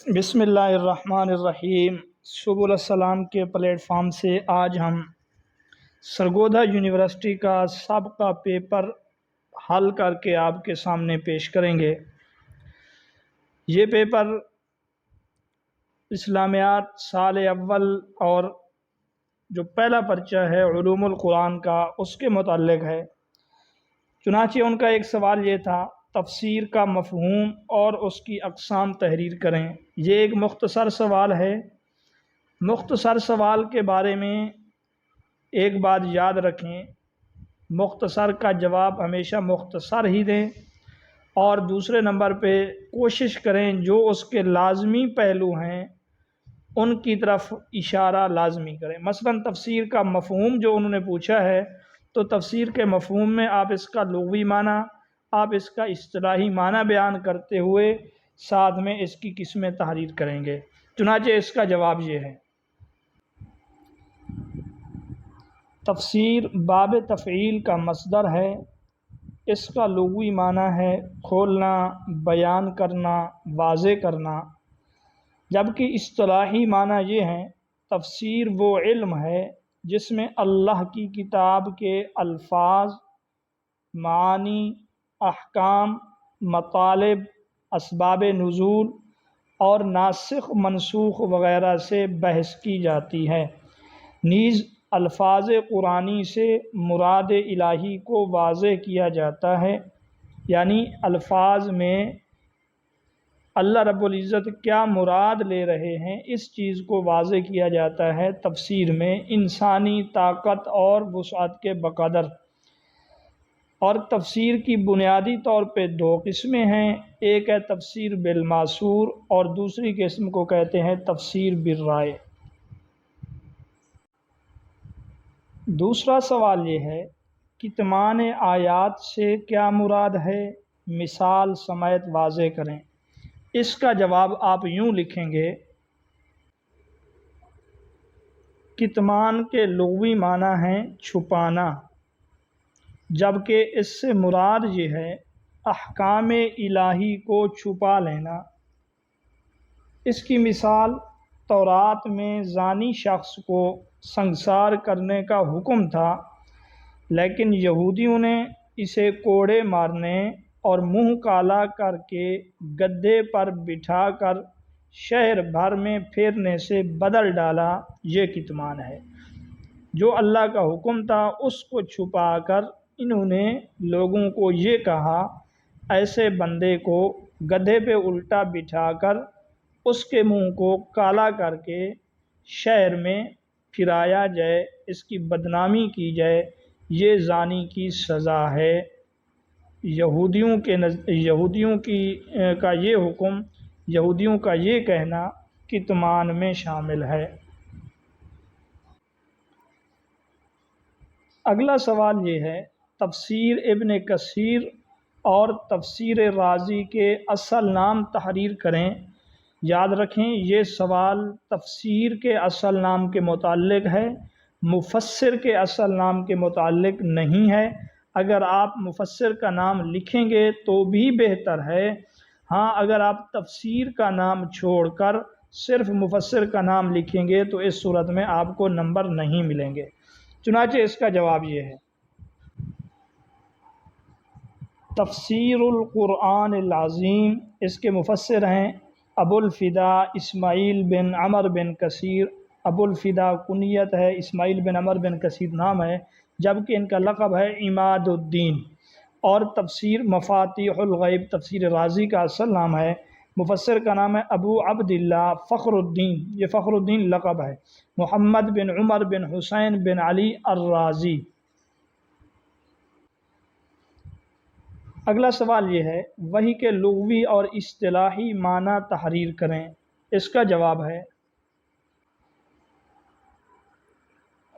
بسم اللہ الرحمن الرحیم۔ سبل السلام کے پلیٹ فارم سے آج ہم سرگودا یونیورسٹی کا سابقہ پیپر حل کر کے آپ کے سامنے پیش کریں گے۔ یہ پیپر اسلامیات سال اول اور جو پہلا پرچہ ہے علوم القرآن کا اس کے متعلق ہے۔ چنانچہ ان کا ایک سوال یہ تھا، تفسیر کا مفہوم اور اس کی اقسام تحریر کریں۔ یہ ایک مختصر سوال ہے۔ مختصر سوال کے بارے میں ایک بات یاد رکھیں، مختصر کا جواب ہمیشہ مختصر ہی دیں، اور دوسرے نمبر پہ کوشش کریں جو اس کے لازمی پہلو ہیں ان کی طرف اشارہ لازمی کریں۔ مثلا تفسیر کا مفہوم جو انہوں نے پوچھا ہے، تو تفسیر کے مفہوم میں آپ اس کا لغوی معنی، آپ اس کا اصطلاحی معنی بیان کرتے ہوئے ساتھ میں اس کی قسمیں تحریر کریں گے۔ چنانچہ اس کا جواب یہ ہے، تفسیر باب تفعیل کا مصدر ہے۔ اس کا لغوی معنی ہے کھولنا، بیان کرنا، واضح کرنا، جبکہ اصطلاحی معنی یہ ہے، تفسیر وہ علم ہے جس میں اللہ کی کتاب کے الفاظ، معانی، احکام، مطالب، اسباب نزول اور ناسخ منسوخ وغیرہ سے بحث کی جاتی ہے۔ نیز الفاظ قرآنی سے مراد الہی کو واضح کیا جاتا ہے، یعنی الفاظ میں اللہ رب العزت کیا مراد لے رہے ہیں اس چیز کو واضح کیا جاتا ہے تفسیر میں انسانی طاقت اور وسعت کے بقدر۔ اور تفسیر کی بنیادی طور پہ دو قسمیں ہیں، ایک ہے تفسیر بالماثور اور دوسری قسم کو کہتے ہیں تفسیر بالرائے۔ دوسرا سوال یہ ہے، کتمان آیات سے کیا مراد ہے، مثال سمیت واضح کریں۔ اس کا جواب آپ یوں لکھیں گے، کتمان کے لغوی معنی ہیں چھپانا، جبکہ اس سے مراد یہ ہے احکام الہی کو چھپا لینا۔ اس کی مثال، تورات میں زانی شخص کو سنگسار کرنے کا حکم تھا، لیکن یہودیوں نے اسے کوڑے مارنے اور منہ کالا کر کے گدھے پر بٹھا کر شہر بھر میں پھیرنے سے بدل ڈالا۔ یہ کتمان ہے۔ جو اللہ کا حکم تھا اس کو چھپا کر انہوں نے لوگوں کو یہ کہا، ایسے بندے کو گدھے پہ الٹا بٹھا کر اس کے منہ کو کالا کر کے شہر میں پھرایا جائے، اس کی بدنامی کی جائے، یہ زانی کی سزا ہے۔ یہودیوں کا یہ حکم، یہودیوں کا یہ کہنا کتمان میں شامل ہے۔ اگلا سوال یہ ہے، تفسیر ابن کثیر اور تفسیر رازی کے اصل نام تحریر کریں۔ یاد رکھیں یہ سوال تفسیر کے اصل نام کے متعلق ہے، مفسر کے اصل نام کے متعلق نہیں ہے۔ اگر آپ مفسر کا نام لکھیں گے تو بھی بہتر ہے، ہاں اگر آپ تفسیر کا نام چھوڑ کر صرف مفسر کا نام لکھیں گے تو اس صورت میں آپ کو نمبر نہیں ملیں گے۔ چنانچہ اس کا جواب یہ ہے، تفسیر القرآن العظیم، اس کے مفسر ہیں ابو الفدا اسماعیل بن عمر بن کثیر۔ ابو الفدا کنیت ہے، اسماعیل بن عمر بن کثیر نام ہے، جبکہ ان کا لقب ہے عماد الدین۔ اور تفسیر مفاتیح الغیب، تفسیر رازی کا اصل نام ہے، مفسر کا نام ہے ابو عبداللہ فخر الدین، یہ فخر الدین لقب ہے، محمد بن عمر بن حسین بن علی الرازی۔ اگلا سوال یہ ہے، وحی کے لغوی اور اصطلاحی معنی تحریر کریں۔ اس کا جواب ہے،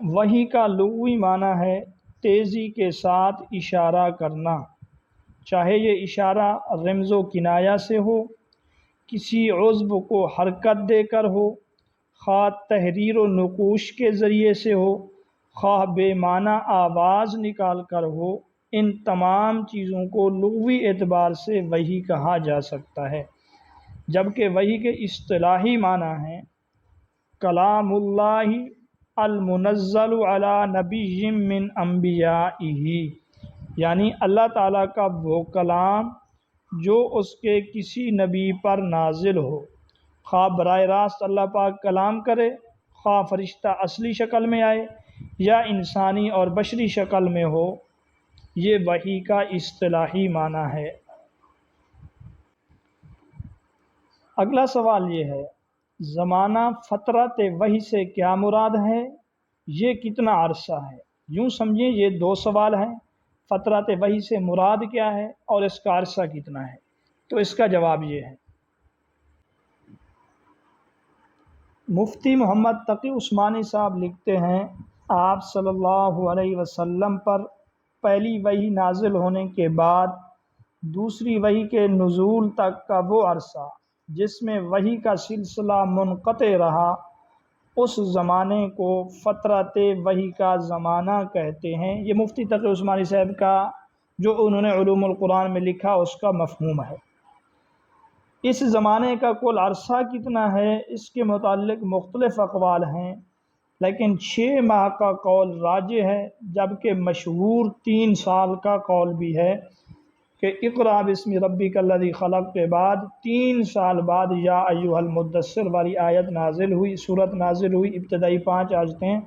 وحی کا لغوی معنی ہے تیزی کے ساتھ اشارہ کرنا، چاہے یہ اشارہ رمز و کنایہ سے ہو، کسی عضو کو حرکت دے کر ہو، خواہ تحریر و نقوش کے ذریعے سے ہو، خواہ بے معنی آواز نکال کر ہو، ان تمام چیزوں کو لغوی اعتبار سے وحی کہا جا سکتا ہے۔ جبکہ وحی کے اصطلاحی معنی ہیں کلام اللہ المنزل علی نبی من انبیائہ، یعنی اللہ تعالیٰ کا وہ کلام جو اس کے کسی نبی پر نازل ہو، خواہ براہ راست اللہ پاک کلام کرے، خواہ فرشتہ اصلی شکل میں آئے یا انسانی اور بشری شکل میں ہو، یہ وحی کا اصطلاحی معنی ہے۔ اگلا سوال یہ ہے زمانہ فترت وحی سے کیا مراد ہے، یہ کتنا عرصہ ہے؟ یوں سمجھیں یہ دو سوال ہیں، فترت وحی سے مراد کیا ہے اور اس کا عرصہ کتنا ہے؟ تو اس کا جواب یہ ہے، مفتی محمد تقی عثمانی صاحب لکھتے ہیں آپ صلی اللہ علیہ وسلم پر پہلی وحی نازل ہونے کے بعد دوسری وحی کے نزول تک کا وہ عرصہ جس میں وحی کا سلسلہ منقطع رہا، اس زمانے کو فترت وحی کا زمانہ کہتے ہیں۔ یہ مفتی تقی عثمانی صاحب کا جو انہوں نے علوم القرآن میں لکھا اس کا مفہوم ہے۔ اس زمانے کا کل عرصہ کتنا ہے اس کے متعلق مختلف اقوال ہیں، لیکن 6 ماہ کا قول راجح ہے، جبکہ مشہور 3 سال کا قول بھی ہے کہ اقرأ بسم ربک الذی خلق کے بعد 3 سال بعد یا ایھا المدثر والی آیت نازل ہوئی، سورت نازل ہوئی، ابتدائی 5 آیتیں۔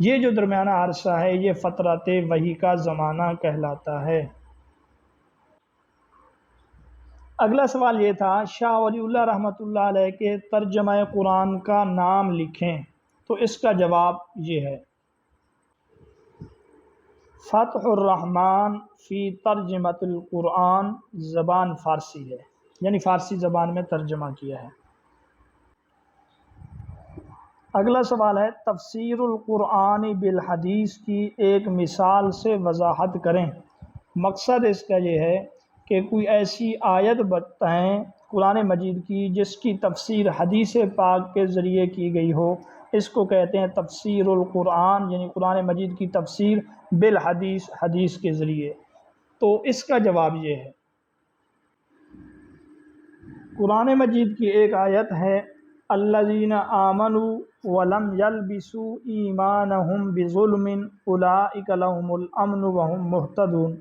یہ جو درمیانہ عرصہ ہے یہ فترت وحی کا زمانہ کہلاتا ہے۔ اگلا سوال یہ تھا شاہ ولی اللہ رحمۃ اللہ علیہ کے ترجمہ قرآن کا نام لکھیں، تو اس کا جواب یہ ہے، فتح الرحمن فی ترجمۃ القرآن، زبان فارسی ہے، یعنی فارسی زبان میں ترجمہ کیا ہے۔ اگلا سوال ہے تفسیر القرآن بالحدیث کی ایک مثال سے وضاحت کریں۔ مقصد اس کا یہ ہے کہ کوئی ایسی آیت بتائیں قرآن مجید کی جس کی تفسیر حدیث پاک کے ذریعے کی گئی ہو، اس کو کہتے ہیں تفسیر القرآن، یعنی قرآن مجید کی تفسیر بالحدیث، حدیث کے ذریعے۔ تو اس کا جواب یہ ہے، قرآن مجید کی ایک آیت ہے الذین آمنوا ولم یلبسوا ایمانہم بظلم اولئک لہم الامن وہم مہتدون،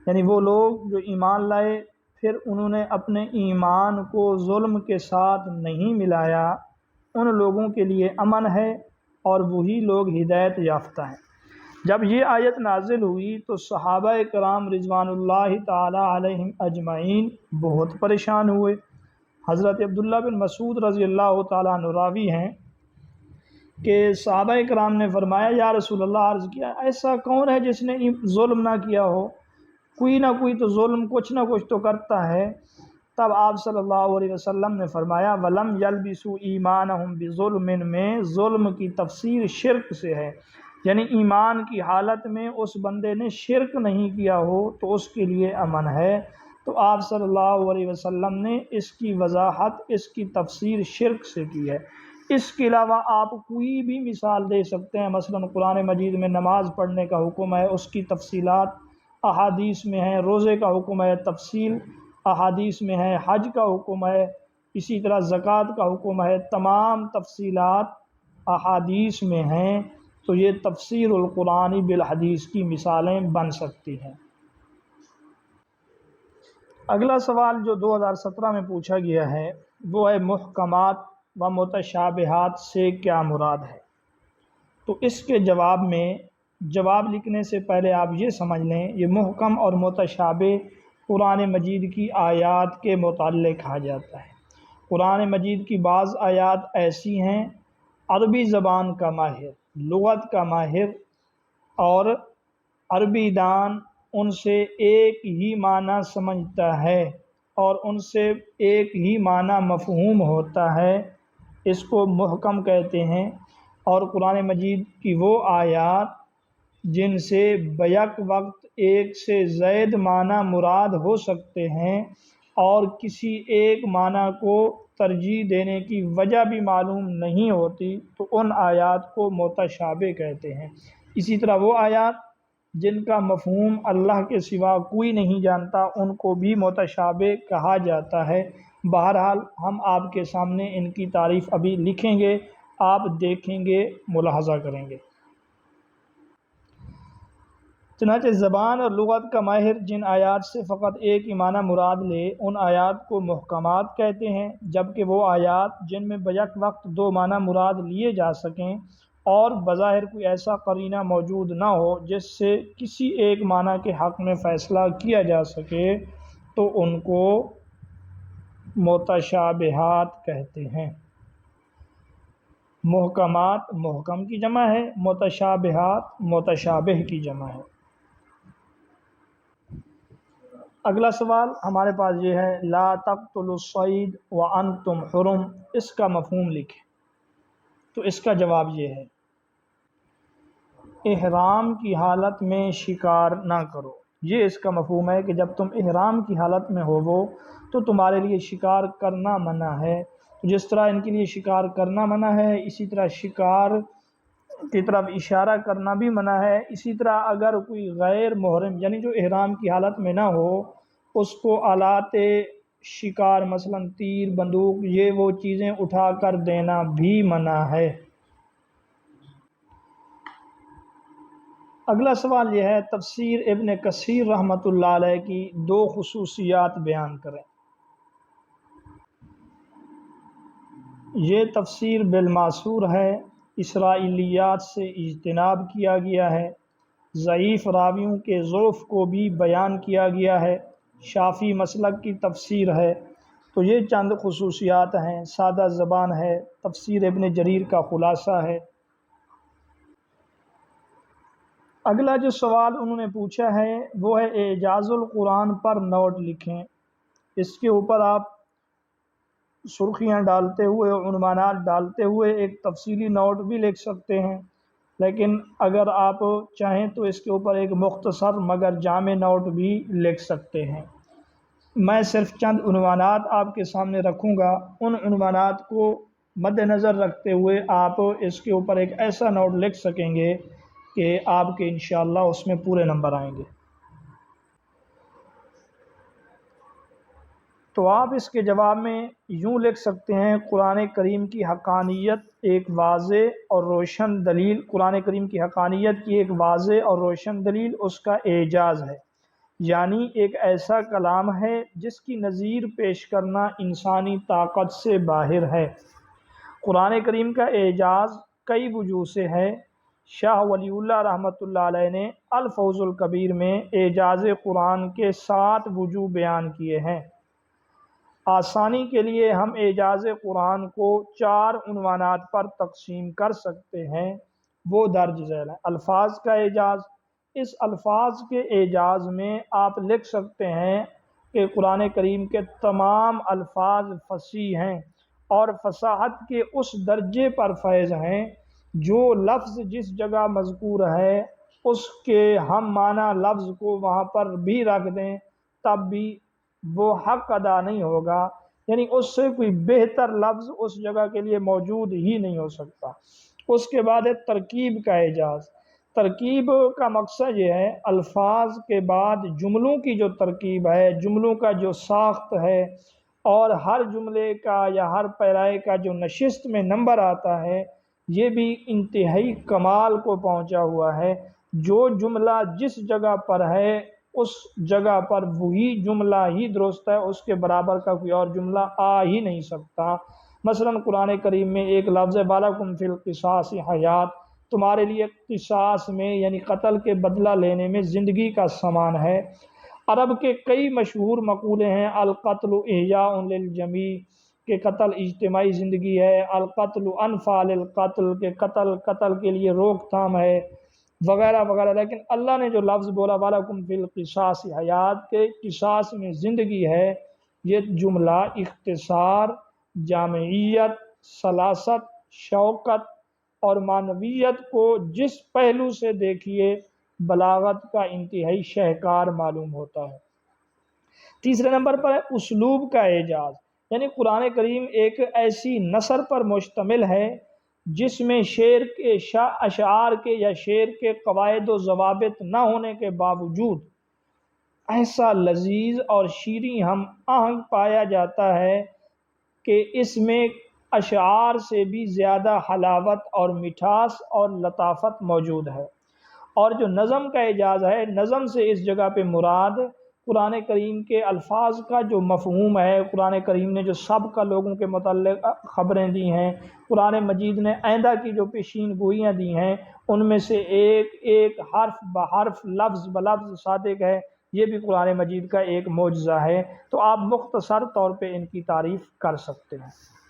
یعنی وہ لوگ جو ایمان لائے پھر انہوں نے اپنے ایمان کو ظلم کے ساتھ نہیں ملایا، ان لوگوں کے لیے امن ہے اور وہی لوگ ہدایت یافتہ ہیں۔ جب یہ آیت نازل ہوئی تو صحابہ کرام رضوان اللہ تعالی علیہم اجمعین بہت پریشان ہوئے۔ حضرت عبداللہ بن مسعود رضی اللہ تعالیٰ عنہ راوی ہیں کہ صحابہ کرام نے فرمایا یا رسول اللہ، عرض کیا ایسا کون ہے جس نے ظلم نہ کیا ہو، کوئی نہ کوئی تو ظلم کچھ نہ کچھ تو کرتا ہے۔ تب آپ صلی اللہ علیہ وسلم نے فرمایا وَلَمْ يَلْبِسُوا إِيمَانَهُمْ بِظُلْمٍ میں ظلم کی تفسیر شرک سے ہے، یعنی ایمان کی حالت میں اس بندے نے شرک نہیں کیا ہو تو اس کے لیے امن ہے۔ تو آپ صلی اللہ علیہ وسلم نے اس کی وضاحت، اس کی تفسیر شرک سے کی ہے۔ اس کے علاوہ آپ کوئی بھی مثال دے سکتے ہیں، مثلا قرآن مجید میں نماز پڑھنے کا حکم ہے، اس کی تفصیلات احادیث میں ہیں، روزے کا حکم ہے، تفصیل احادیث میں ہے، حج کا حکم ہے، اسی طرح زکوٰۃ کا حکم ہے، تمام تفصیلات احادیث میں ہیں، تو یہ تفسیر القرآن بالحدیث کی مثالیں بن سکتی ہیں۔ اگلا سوال جو 2017 میں پوچھا گیا ہے وہ ہے محکمات و متشابہات سے کیا مراد ہے؟ تو اس کے جواب میں جواب لکھنے سے پہلے آپ یہ سمجھ لیں یہ محکم اور متشابہ قرآن مجید کی آیات کے متعلق کہا جاتا ہے۔ قرآن مجید کی بعض آیات ایسی ہیں عربی زبان کا ماہر، لغت کا ماہر اور عربی دان ان سے ایک ہی معنی سمجھتا ہے اور ان سے ایک ہی معنی مفہوم ہوتا ہے، اس کو محکم کہتے ہیں۔ اور قرآن مجید کی وہ آیات جن سے بیک وقت ایک سے زائد معنی مراد ہو سکتے ہیں اور کسی ایک معنی کو ترجیح دینے کی وجہ بھی معلوم نہیں ہوتی تو ان آیات کو متشابہ کہتے ہیں۔ اسی طرح وہ آیات جن کا مفہوم اللہ کے سوا کوئی نہیں جانتا ان کو بھی متشابہ کہا جاتا ہے۔ بہرحال ہم آپ کے سامنے ان کی تعریف ابھی لکھیں گے، آپ دیکھیں گے، ملاحظہ کریں گے۔ چنانچہ زبان اور لغت کا ماہر جن آیات سے فقط ایک ہی معنی مراد لے ان آیات کو محکمات کہتے ہیں، جبکہ وہ آیات جن میں بیک وقت دو معنی مراد لیے جا سکیں اور بظاہر کوئی ایسا قرینہ موجود نہ ہو جس سے کسی ایک معنی کے حق میں فیصلہ کیا جا سکے، تو ان کو متشابہات کہتے ہیں۔ محکمات محکم کی جمع ہے، متشابہات متشابہ کی جمع ہے۔ اگلا سوال ہمارے پاس یہ ہے، لا تقتلوا الصید وانتم حرم، اس کا مفہوم لکھیں۔ تو اس کا جواب یہ ہے، احرام کی حالت میں شکار نہ کرو۔ یہ اس کا مفہوم ہے کہ جب تم احرام کی حالت میں ہوو تو تمہارے لیے شکار کرنا منع ہے۔ جس طرح ان کے لیے شکار کرنا منع ہے، اسی طرح شکار کی طرف اشارہ کرنا بھی منع ہے۔ اسی طرح اگر کوئی غیر محرم یعنی جو احرام کی حالت میں نہ ہو، اس کو آلات شکار مثلا تیر، بندوق، یہ وہ چیزیں اٹھا کر دینا بھی منع ہے۔ اگلا سوال یہ ہے، تفسیر ابن کثیر رحمۃ اللہ علیہ کی دو خصوصیات بیان کریں۔ یہ تفسیر بالمعصور ہے، اسرائیلیات سے اجتناب کیا گیا ہے، ضعیف راویوں کے ضعف کو بھی بیان کیا گیا ہے، شافعی مسلک کی تفسیر ہے۔ تو یہ چند خصوصیات ہیں، سادہ زبان ہے، تفسیر ابن جریر کا خلاصہ ہے۔ اگلا جو سوال انہوں نے پوچھا ہے وہ ہے اعجاز القرآن پر نوٹ لکھیں۔ اس کے اوپر آپ سرخیاں ڈالتے ہوئے، عنوانات ڈالتے ہوئے ایک تفصیلی نوٹ بھی لکھ سکتے ہیں، لیکن اگر آپ چاہیں تو اس کے اوپر ایک مختصر مگر جامع نوٹ بھی لکھ سکتے ہیں۔ میں صرف چند عنوانات آپ کے سامنے رکھوں گا، ان عنوانات کو مد نظر رکھتے ہوئے آپ اس کے اوپر ایک ایسا نوٹ لکھ سکیں گے کہ آپ کے انشاءاللہ اس میں پورے نمبر آئیں گے۔ تو آپ اس کے جواب میں یوں لکھ سکتے ہیں، قرآن کریم کی حقانیت ایک واضح اور روشن دلیل، قرآن کریم کی حقانیت کی ایک واضح اور روشن دلیل اس کا اعجاز ہے، یعنی ایک ایسا کلام ہے جس کی نظیر پیش کرنا انسانی طاقت سے باہر ہے۔ قرآن کریم کا اعجاز کئی وجوہ سے ہے۔ شاہ ولی اللہ رحمۃ اللہ علیہ نے الفوز الکبیر میں اعجاز قرآن کے 7 وجوہ بیان کیے ہیں۔ آسانی کے لیے ہم اعجاز قرآن کو 4 عنوانات پر تقسیم کر سکتے ہیں، وہ درج ذیل ہیں۔ الفاظ کا اعجاز، اس الفاظ کے اعجاز میں آپ لکھ سکتے ہیں کہ قرآن کریم کے تمام الفاظ فصیح ہیں اور فصاحت کے اس درجے پر فائز ہیں جو لفظ جس جگہ مذکور ہے اس کے ہم معنی لفظ کو وہاں پر بھی رکھ دیں تب بھی وہ حق ادا نہیں ہوگا، یعنی اس سے کوئی بہتر لفظ اس جگہ کے لیے موجود ہی نہیں ہو سکتا۔ اس کے بعد ہے ترکیب کا اعجاز۔ ترکیب کا مقصد یہ ہے الفاظ کے بعد جملوں کی جو ترکیب ہے، جملوں کا جو ساخت ہے، اور ہر جملے کا یا ہر پیرائے کا جو نشست میں نمبر آتا ہے، یہ بھی انتہائی کمال کو پہنچا ہوا ہے۔ جو جملہ جس جگہ پر ہے اس جگہ پر وہی جملہ ہی درست ہے، اس کے برابر کا کوئی اور جملہ آ ہی نہیں سکتا۔ مثلا قرآن کریم میں ایک لفظ ہے وَلَكُمْ فِي الْقِصَاصِ حیات، تمہارے لیے قصاص میں یعنی قتل کے بدلہ لینے میں زندگی کا سامان ہے۔ عرب کے کئی مشہور مقولے ہیں، القتل احیاء للجمیع کہ قتل اجتماعی زندگی ہے، القتل انفع للقتل کہ قتل کے لیے روک تھام ہے، وغیرہ وغیرہ۔ لیکن اللہ نے جو لفظ بولا وَلَكُمْ فِي الْقِصَاصِ حیات کہ قصاص میں زندگی ہے، یہ جملہ اختصار، جامعیت، سلاست، شوقت اور معنویت کو جس پہلو سے دیکھیے بلاغت کا انتہائی شاہکار معلوم ہوتا ہے۔ تیسرے نمبر پر ہے اسلوب کا اعجاز، یعنی قرآن کریم ایک ایسی نثر پر مشتمل ہے جس میں شعر کے اشعار کے یا شعر کے قواعد و ضوابط نہ ہونے کے باوجود ایسا لذیذ اور شیریں ہم آہنگ پایا جاتا ہے کہ اس میں اشعار سے بھی زیادہ حلاوت اور مٹھاس اور لطافت موجود ہے۔ اور جو نظم کا اعجاز ہے، نظم سے اس جگہ پہ مراد قرآن کریم کے الفاظ کا جو مفہوم ہے، قرآن کریم نے جو سب کا لوگوں کے متعلق خبریں دی ہیں، قرآن مجید نے آئندہ کی جو پیشین گوئیاں دی ہیں، ان میں سے ایک ایک حرف بحرف لفظ بلفظ صادق ہے۔ یہ بھی قرآن مجید کا ایک معجزہ ہے۔ تو آپ مختصر طور پہ ان کی تعریف کر سکتے ہیں۔